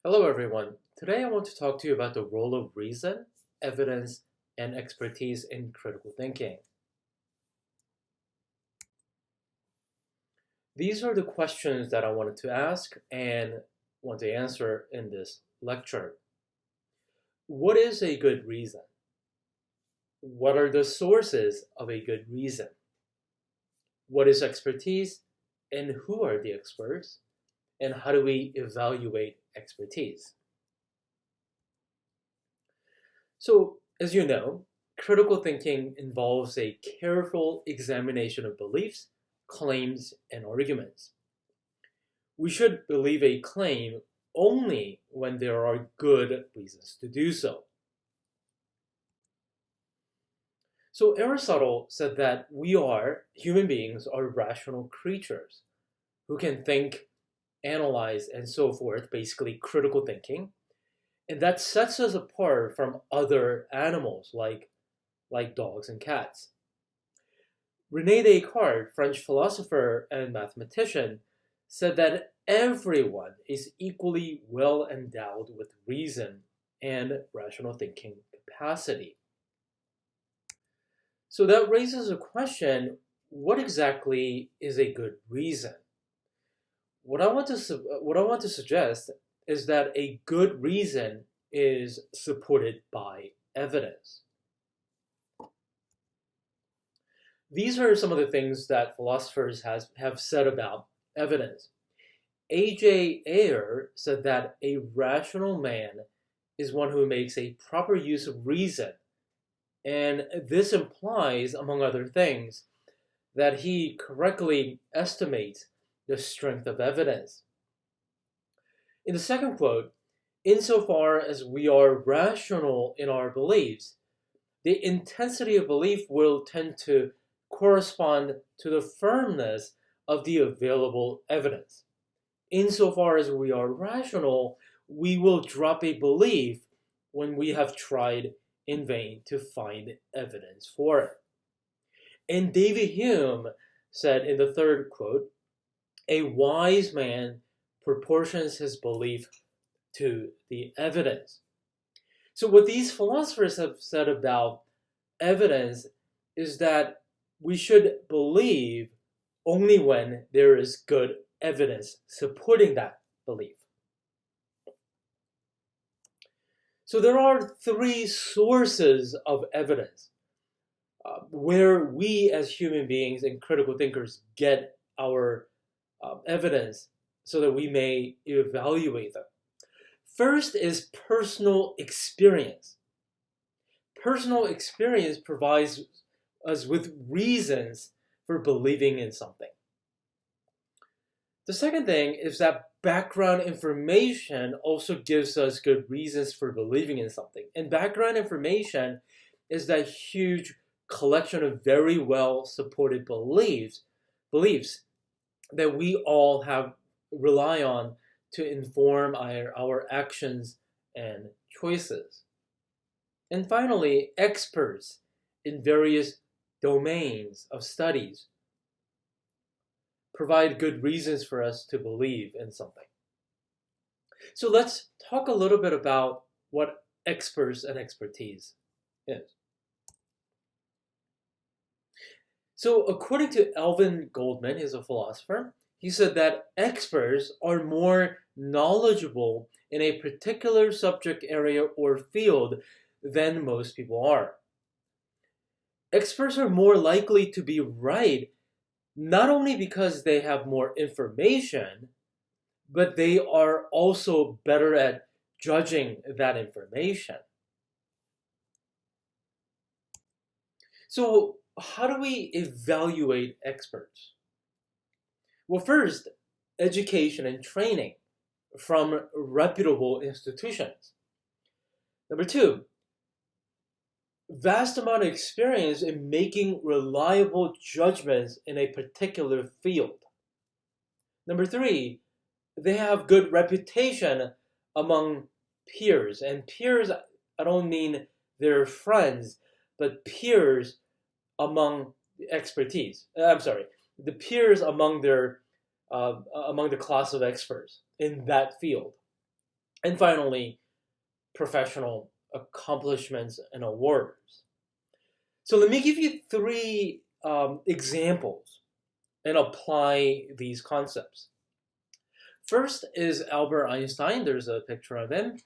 Hello, everyone. Today I want to talk to you about the role of reason, evidence, and expertise in critical thinking. These are the questions that I wanted to ask and want to answer in this lecture. What is a good reason? What are the sources of a good reason? What is expertise, and who are the experts? And how do we evaluate expertise? So, as you know, critical thinking involves a careful examination of beliefs, claims, and arguments. We should believe a claim only when there are good reasons to do so. So Aristotle said that human beings are rational creatures who can think, analyze, and so forth, basically critical thinking. And that sets us apart from other animals like dogs and cats. René Descartes, French philosopher and mathematician, said that everyone is equally well endowed with reason and rational thinking capacity. So that raises a question, what exactly is a good reason? What I want to suggest is that a good reason is supported by evidence. These are some of the things that philosophers have said about evidence. A.J. Ayer said that a rational man is one who makes a proper use of reason, and this implies, among other things, that he correctly estimates the strength of evidence. In the second quote, insofar as we are rational in our beliefs, the intensity of belief will tend to correspond to the firmness of the available evidence. Insofar as we are rational, we will drop a belief when we have tried in vain to find evidence for it. And David Hume said in the third quote, a wise man proportions his belief to the evidence. So what these philosophers have said about evidence is that we should believe only when there is good evidence supporting that belief. So there are three sources of evidence where we as human beings and critical thinkers get our evidence so that we may evaluate them. First is personal experience. Personal experience provides us with reasons for believing in something. The second thing is that background information also gives us good reasons for believing in something. And background information is that huge collection of very well supported beliefs that we all rely on to inform our actions and choices. And finally, experts in various domains of studies provide good reasons for us to believe in something. So let's talk a little bit about what experts and expertise is. So according to Alvin Goldman, he's a philosopher, he said that experts are more knowledgeable in a particular subject area or field than most people are. Experts are more likely to be right, not only because they have more information, but they are also better at judging that information. So how do we evaluate experts? Well, first, education and training from reputable institutions. Number two, vast amount of experience in making reliable judgments in a particular field. Number three, they have good reputation among peers. And peers, I don't mean their friends, but peers among expertise. The peers among the class of experts in that field. And finally, professional accomplishments and awards. So let me give you three examples and apply these concepts. First is Albert Einstein. There's a picture of him.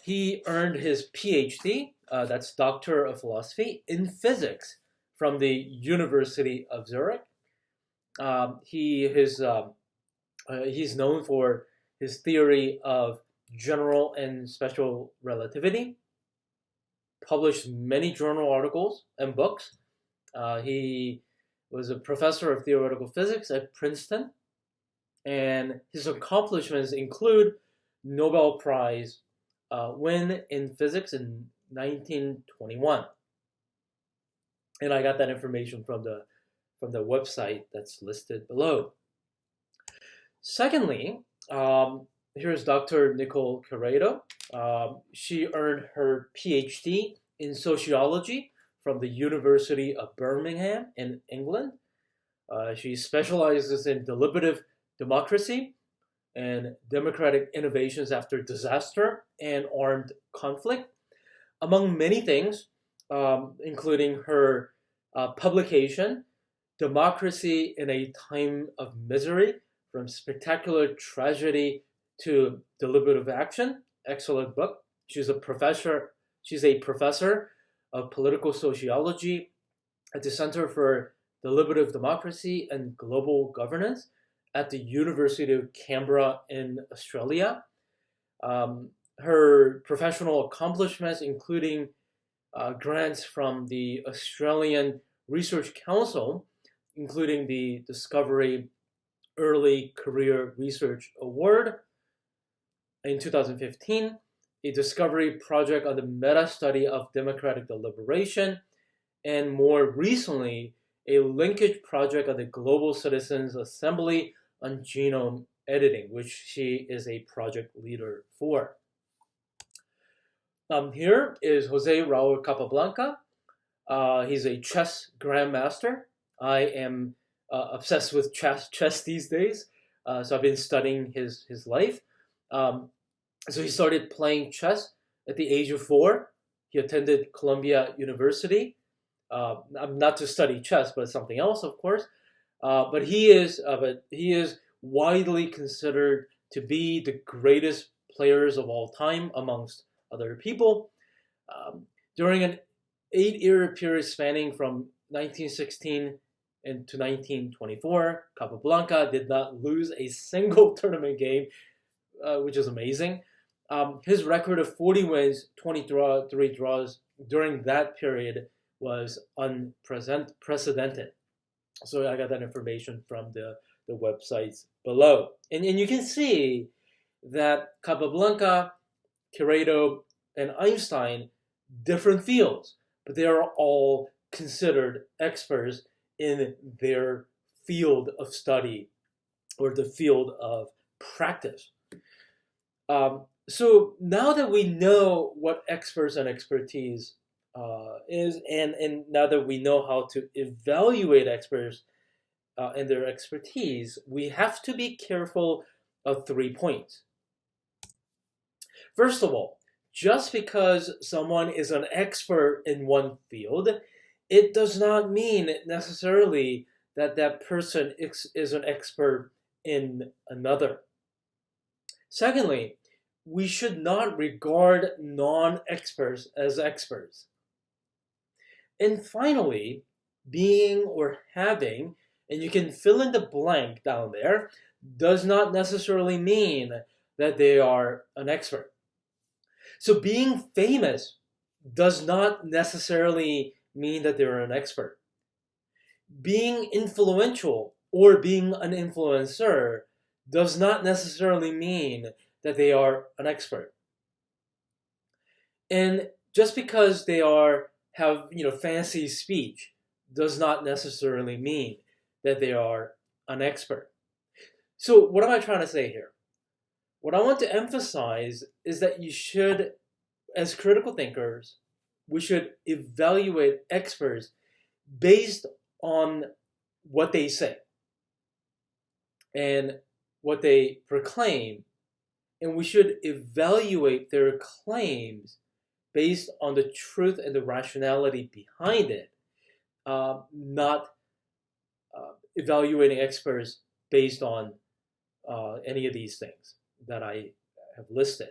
He earned his PhD, that's Doctor of Philosophy, in physics from the University of Zurich. He's known for his theory of general and special relativity, published many journal articles and books. He was a professor of theoretical physics at Princeton, and his accomplishments include Nobel Prize win in physics in 1921. And I got that information from the website that's listed below. Secondly, here's Dr. Nicole Queredo. She earned her PhD in sociology from the University of Birmingham in England. She specializes in deliberative democracy and democratic innovations after disaster and armed conflict, among many things, including her publication, Democracy in a Time of Misery, From Spectacular Tragedy to Deliberative Action. Excellent book. She's a professor of political sociology at the Center for Deliberative Democracy and Global Governance at the University of Canberra in Australia. Her professional accomplishments, including grants from the Australian Research Council, including the Discovery Early Career Research Award in 2015, a discovery project on the meta-study of democratic deliberation, and more recently, a linkage project on the Global Citizens Assembly on genome editing, which she is a project leader for. Here is Jose Raul Capablanca. He's a chess grandmaster. I am obsessed with chess these days, so I've been studying his life. So he started playing chess at the age of 4. He attended Columbia University, not to study chess, but something else, of course. But he is widely considered to be the greatest players of all time amongst other people. During an 8-year period spanning from 1916 to 1924, Capablanca did not lose a single tournament game, which is amazing. His record of 40 wins, 23 draws during that period was unprecedented. So I got that information from the websites below. And you can see that Capablanca, Queredo, and Einstein, different fields, but they are all considered experts in their field of study or the field of practice. So now that we know what experts and expertise is, and now that we know how to evaluate experts and their expertise, we have to be careful of 3 points. First of all, just because someone is an expert in one field, it does not mean necessarily that that person is an expert in another. Secondly, we should not regard non-experts as experts. And finally, being or having, and you can fill in the blank down there, does not necessarily mean that they are an expert. So being famous does not necessarily mean that they're an expert. Being influential or being an influencer does not necessarily mean that they are an expert. And just because they have fancy speech does not necessarily mean that they are an expert. So what am I trying to say here? What I want to emphasize is that you should, as critical thinkers, we should evaluate experts based on what they say and what they proclaim and we should evaluate their claims based on the truth and the rationality behind it, not evaluating experts based on any of these things that I have listed.